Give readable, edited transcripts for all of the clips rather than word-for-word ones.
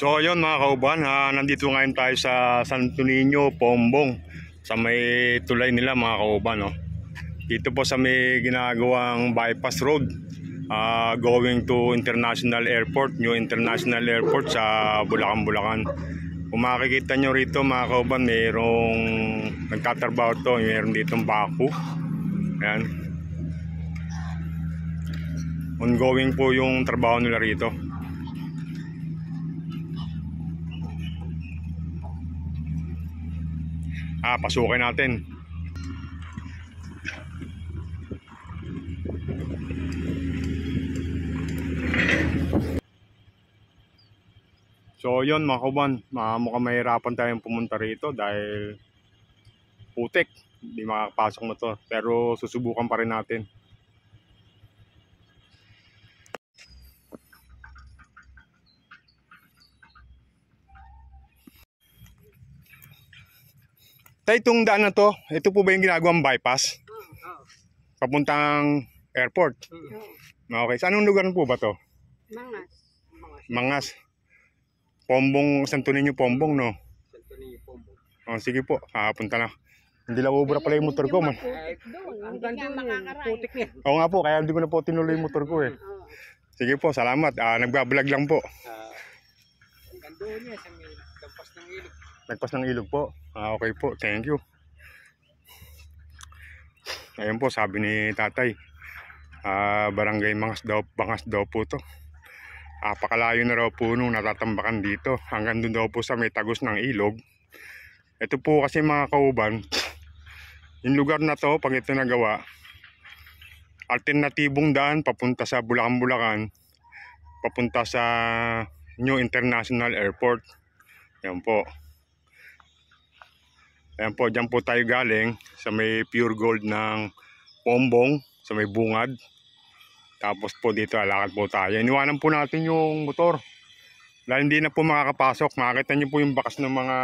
So yun mga kauban, nandito ngayon tayo sa Santo Niño, Pombong, sa may tulay nila mga kauban, no? Dito po sa may ginagawang bypass road, going to International Airport, New International Airport sa Bulacan, Bulacan. Kung makikita nyo rito mga kauban, mayroong nagtatrabaho to, mayroong ditong bako. Ayan. Ongoing po yung trabaho nila rito. Pasukin natin. So yun mga kauban, mukhang mahirapan tayong pumunta rito dahil putik, hindi makakapasok mo to, pero susubukan pa rin natin. Tay, itong daan na to, ito po ba yung ginagawang bypass? Papuntang airport? Okay, sa anong lugar po ba to? Mangas. Mangas. Pombong, Santo Niño, Pombong, no? Santo Niño, Pombong. Oh, sige po, punta na. Hindi lang ubra pala yung motor ko, man. Hanggang doon yung putik niya. Oo nga po, kaya hindi ko na po tinuloy yung motor ko eh. Sige po, salamat. Nagbablog lang po. Hanggang doon niya sa may lampas ng ilog. Nagpas ng ilog po. Okay po, thank you. Ayun po, sabi ni tatay, barangay Bangas daw po to. Pakalayo na raw po nung natatambakan dito. Hanggang doon daw po sa may tagos ng ilog. Ito po kasi mga kauban, yung lugar na to, pag ito nagawa, alternatibong daan papunta sa Bulacan, Bulacan, papunta sa New International Airport. Yan po. Ayan po, dyan po tayo galing sa may pure gold ng Pombong, sa may bungad. Tapos po dito, alakad po tayo. Iniwanan po natin yung motor. Dahil hindi na po makakapasok. Makakita nyo po yung bakas ng mga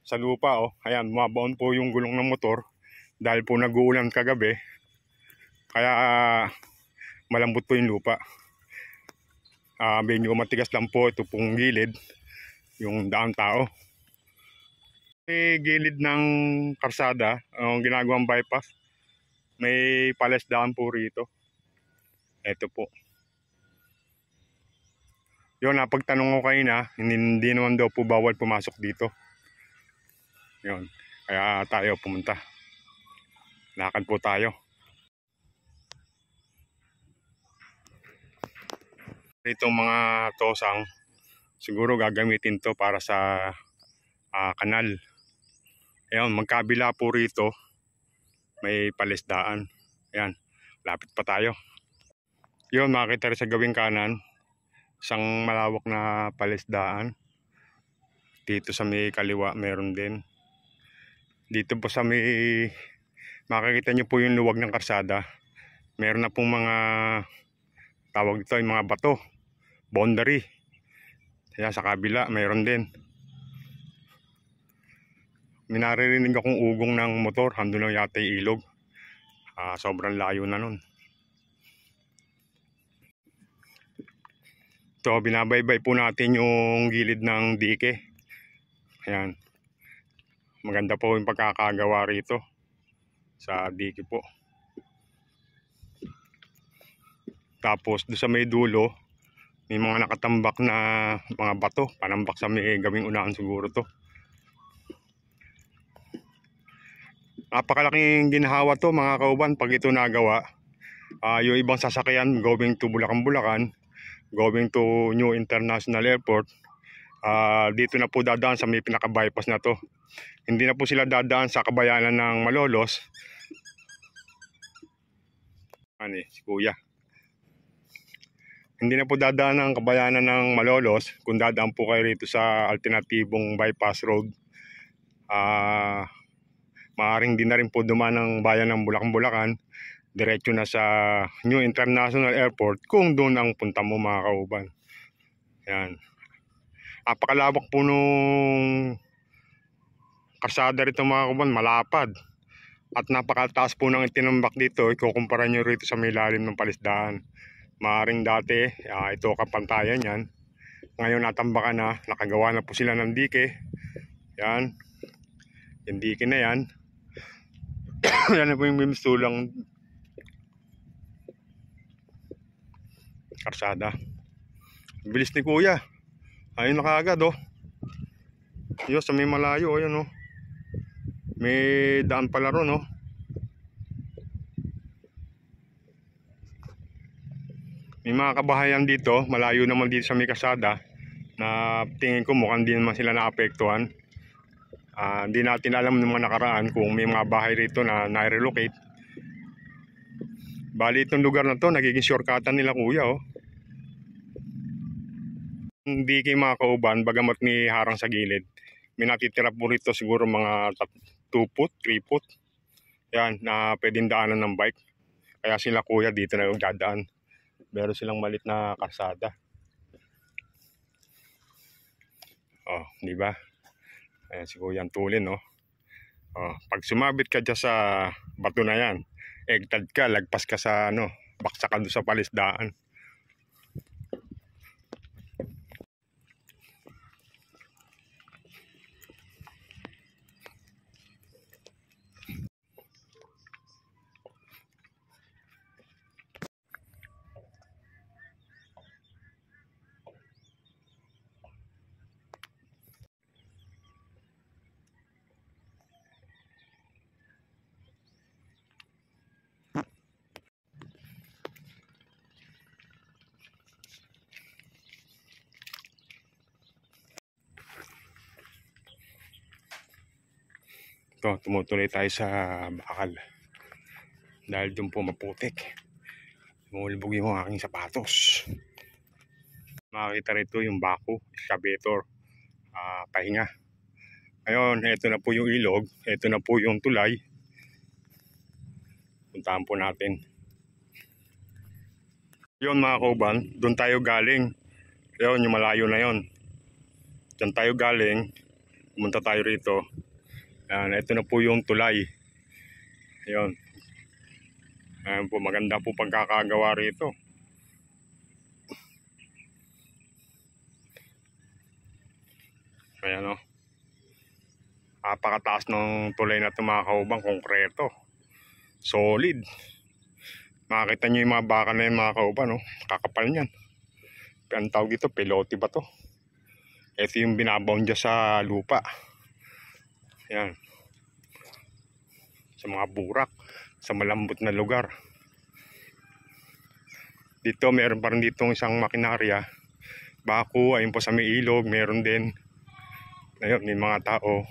sa lupa. Oh. Ayan, mabaon po yung gulong ng motor. Dahil po nag-uulan kagabi. Kaya malambot po yung lupa. Medyo matigas lang po ito pong gilid. Yung daang tao. May gilid ng karsada, ang ginagawang bypass, may palesdaan po rito. Ito po. Yun, napagtanong ko kayo na, hindi naman daw po bawal pumasok dito. Yun, kaya tayo pumunta. Lakad po tayo. Itong mga tosang, siguro gagamitin to para sa kanal. Ayan, magkabila po rito, may palesdaan. Ayan, lapit pa tayo. Yun, makikita rin sa gawing kanan, isang malawak na palesdaan. Dito sa may kaliwa, meron din. Dito po sa may, makikita nyo po yung luwag ng karsada. Meron na pong mga, tawag dito, yung mga bato, boundary. Ayan, sa kabila, meron din. May naririnig akong ugong ng motor, handun lang yata yung ilog. Sobrang layo na nun. Ito, binabaybay po natin yung gilid ng dike. Ayan. Maganda po yung pagkakagawa rito sa dike po. Tapos doon sa may dulo, may mga nakatambak na mga bato. Panambak sa may gawing unahan siguro to. Napakalaking ginhawa to mga kauban pag ito nagawa. Yung ibang sasakyan going to Bulacan, Bulacan, going to New International Airport, dito na po dadaan sa may pinaka-bypass na to. Hindi na po sila dadaan sa kabayanan ng Malolos. Si kuya. Hindi na po dadaan ng kabayanan ng Malolos, kung dadaan po kayo rito sa alternatibong bypass road. Maaring din na rin po dumaan ng bayan ng Bulacan, Bulacan, diretso na sa New International Airport kung doon ang punta mo mga kauban. Yan. Napakalawak po nung karsada rito mga kauban, malapad. At napakataas po ng itinambak dito, ikukumpara nyo rito sa may lalim ng palesdaan. Maaring dati, ito kapantayan yan. Ngayon natambakan na, nakagawa na po sila ng dike. Yan. Yung dike na yan. Yan na po yung mistulang karsada. Bilis ni kuya. Ayun na kaagad oh. Yun sa may malayo. Ayun oh. May daan pala ron oh. May mga kabahayan dito. Malayo naman dito sa may kasada. Na tingin ko mukhang di naman sila naapektuhan. Hindi natin alam ng mga nakaraan kung may mga bahay rito na na-relocate. Bali itong lugar na to nagiging shortcutan nila kuya oh. Hindi kayo mga kauban, bagamat may harang sa gilid. May natitira po rito siguro mga 2 foot, 3 foot. Yan, na pwedeng daanan ng bike. Kaya sila kuya dito na yung dadaan. Meron silang malit na kalsada. Oh, di ba? Ayan si kuya ang tulin, no? Oh, pag sumabit ka dyan sa bato na yan, egtad ka, lagpas ka sa ano, baksa ka doon sa palisdaan. Ito, tumutuloy tayo sa bakal. Dahil doon po maputik. Mulbog yung aking sapatos. Makikita rito yung bako, excavator, pahinga. Ngayon, ito na po yung ilog. Ito na po yung tulay. Puntahan po natin. Yun mga kauban, doon tayo galing. Yun, yung malayo na yun. Diyan tayo galing. Pumunta tayo rito. Yan, ito na po yung tulay. Ayun. Ayan po, maganda po pagkakagawa rito. Ayan o. Napakataas ng tulay na ito mga kaubang, konkreto. Solid. Makikita nyo yung mga baka na yung mga kauban, no? Kakapal niyan. Ang tawag dito, pelote ba to? Ito yung binabound dyan sa lupa. Ayan. Sa mga burak, sa malambot na lugar. Dito meron pa rin ditong isang makinarya. Bako, ayun po sa may ilog, meron din. Ayun, may mga tao.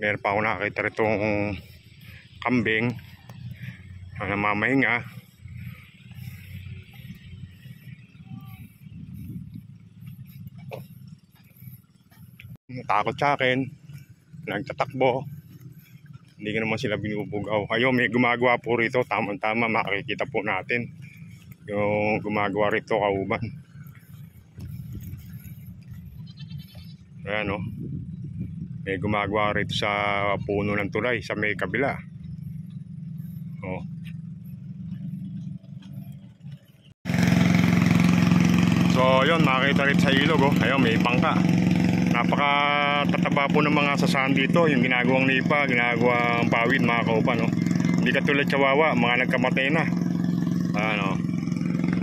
Meron pa ako nakakita ritong kambing na namamahinga. Natakot sa akin. Nagtatakbo. Hindi ka naman sila binubugaw. Ayun, may gumagawa po rito. Tama-tama, makikita po natin. Yung gumagawa rito, kauban. Ayan o. May gumagawa rito sa puno ng tulay, sa may kabila. O. So, yun, makikita rito sa ilog o. Ayun, may bangka. Napakatataba po ng mga sasahan dito. Yung ginagawang nipa, ginagawang pawid, mga kauban, no? Hindi katulad sa Wawa, mga nagkamatay na. Ano,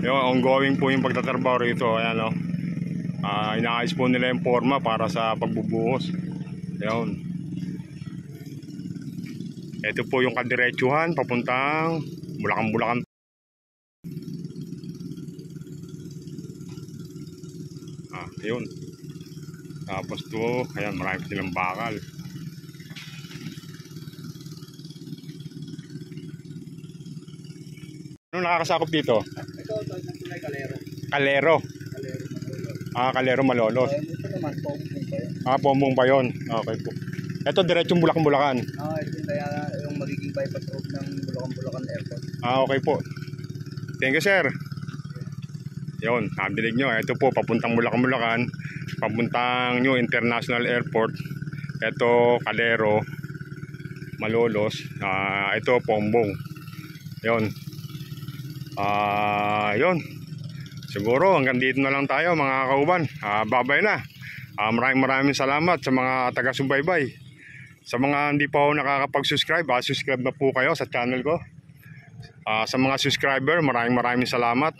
yung ongoing po yung pagtatrabaho rito. Ayan, no? Inaayos po nila yung forma para sa pagbubuhos. Ayan. Ito po yung kadiretsuhan papuntang Bulacan. Yun. Tapos to, ayan, marami silang bakal. Ano nakakasakop dito? Ito, tulay Calero. Calero. Calero Malolos. Ito naman, Pombong pa yun. Pombong pa yun. Okay po. Ito, diretsong Bulacan. Ito yung magiging bypass road ng Bulacan Airport. Okay po. Thank you, sir. Yun, nabilig nyo. Ito po, papuntang Bulacan. Papuntang New International Airport. Ito, Calero Malolos. Ito, Pombong. Yun. Yun. siguro hanggang dito na lang tayo mga kauban. Babay na. Maraming salamat sa mga taga-subaybay. Sa mga hindi pa ako nakakapag-subscribe, subscribe na po kayo sa channel ko. Sa mga subscriber, maraming salamat.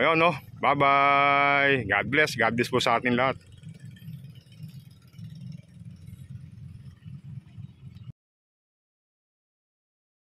Ayun, no? Bye-bye. God bless po sa atin lahat.